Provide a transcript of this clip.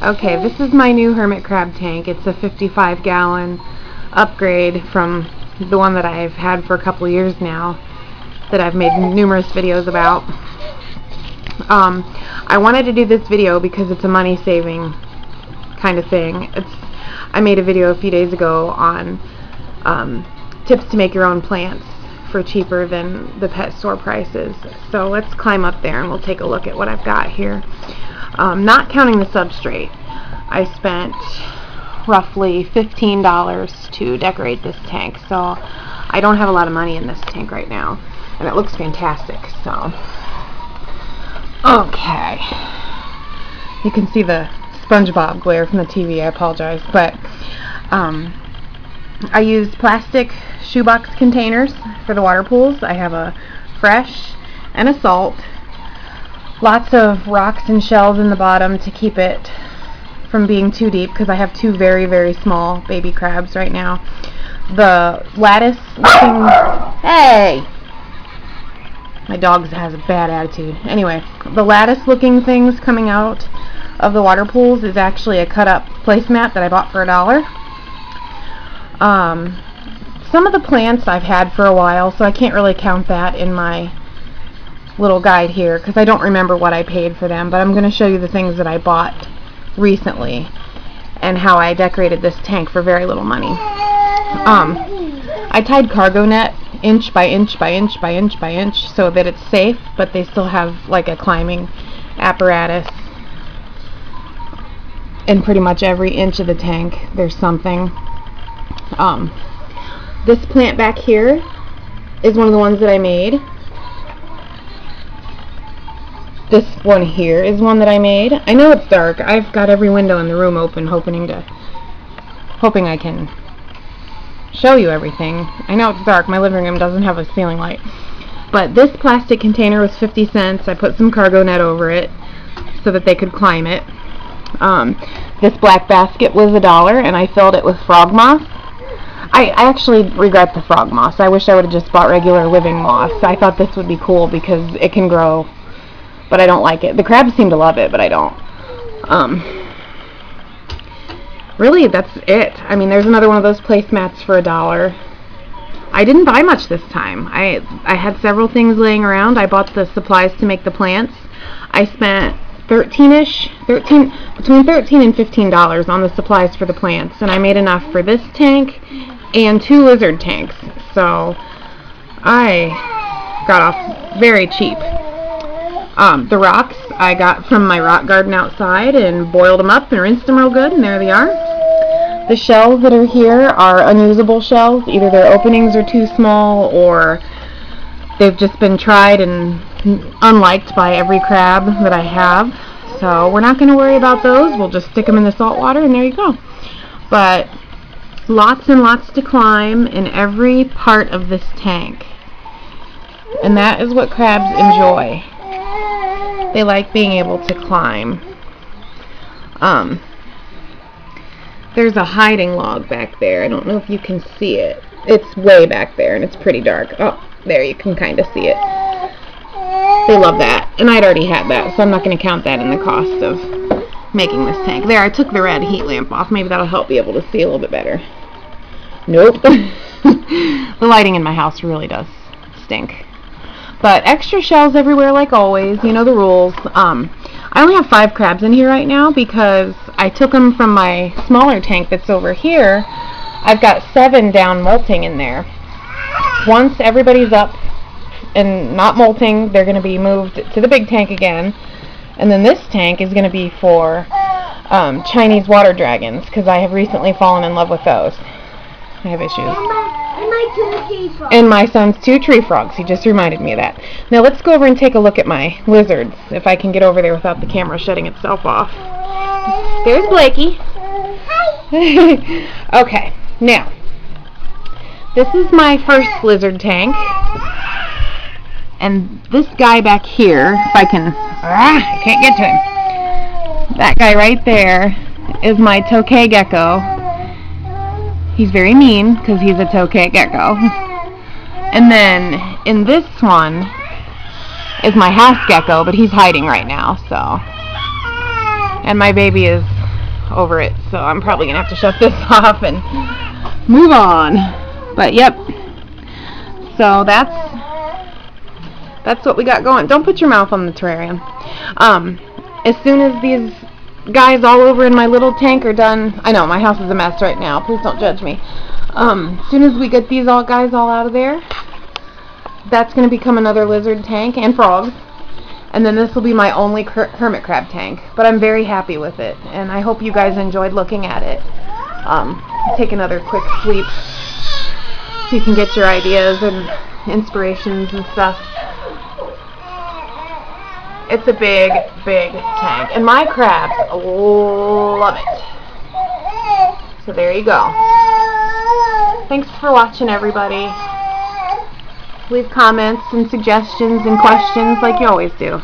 Okay, this is my new hermit crab tank. It's a 55-gallon upgrade from the one that I've had for a couple years now, that I've made numerous videos about. I wanted to do this video because it's a money-saving kind of thing. I made a video a few days ago on tips to make your own plants for cheaper than the pet store prices. So let's climb up there and we'll take a look at what I've got here. Not counting the substrate, I spent roughly $15 to decorate this tank. So I don't have a lot of money in this tank right now, and it looks fantastic. So okay, you can see the SpongeBob glare from the TV. I apologize, but I use plastic shoebox containers for the water pools. I have a fresh and a salt. Lots of rocks and shells in the bottom to keep it from being too deep, because I have two very, very small baby crabs right now. The lattice looking... Hey! My dog has a bad attitude. Anyway, the lattice looking things coming out of the water pools is actually a cut up placemat that I bought for $1. Some of the plants I've had for a while, so I can't really count that in my little guide here because I don't remember what I paid for them, but I'm going to show you the things that I bought recently and how I decorated this tank for very little money. I tied cargo net inch by inch by inch by inch by inch so that it's safe, but they still have like a climbing apparatus in pretty much every inch of the tank. There's something. This plant back here is one of the ones that I made. This one here is one that I made. I know it's dark. I've got every window in the room open, hoping I can show you everything. I know it's dark. My living room doesn't have a ceiling light. But this plastic container was 50 cents. I put some cargo net over it so that they could climb it. This black basket was $1, and I filled it with frog moss. I actually regret the frog moss. I wish I would have just bought regular living moss. I thought this would be cool because it can grow, but I don't like it. The crabs seem to love it, but I don't. Really, that's it. I mean, there's another one of those placemats for $1. I didn't buy much this time. I had several things laying around. I bought the supplies to make the plants. I spent between $13 and $15 on the supplies for the plants, and I made enough for this tank and 2 lizard tanks, so I got off very cheap. The rocks I got from my rock garden outside and boiled them up and rinsed them real good, and there they are. The shells that are here are unusable shells. Either their openings are too small or they've just been tried and unliked by every crab that I have. So we're not going to worry about those. We'll just stick them in the salt water, and there you go. But lots and lots to climb in every part of this tank. And that is what crabs enjoy. They like being able to climb. There's a hiding log back there. I don't know if you can see it. It's way back there, and it's pretty dark. Oh, there, you can kind of see it. They love that, and I'd already had that, so I'm not going to count that in the cost of making this tank. There, I took the red heat lamp off. Maybe that'll help be able to see a little bit better. Nope. The lighting in my house really does stink. But extra shells everywhere like always. You know the rules. I only have 5 crabs in here right now because I took them from my smaller tank that's over here. I've got 7 down molting in there. Once everybody's up and not molting, they're going to be moved to the big tank again. And then this tank is going to be for Chinese water dragons, because I have recently fallen in love with those. I have issues. And my son's 2 tree frogs. He just reminded me of that. Now let's go over and take a look at my lizards, if I can get over there without the camera shutting itself off. There's Blakey. Okay, now this is my first lizard tank. And this guy back here, if I can, I can't get to him. That guy right there is my tokay gecko. He's very mean because he's a tokay gecko. And then in this one is my house gecko, but he's hiding right now, so And my baby is over it, so I'm probably gonna have to shut this off and move on. But yep, so that's what we got going. Don't put your mouth on the terrarium. As soon as these guys all over in my little tank are done, I know my house is a mess right now, please don't judge me. As soon as we get these guys all out of there, that's going to become another lizard tank and frogs. And then this will be my only hermit crab tank. But I'm very happy with it, and I hope you guys enjoyed looking at it. Take another quick sweep so you can get your ideas and inspirations and stuff. It's a big, big tank, and my crabs love it. So there you go. Thanks for watching, everybody. Leave comments and suggestions and questions like you always do.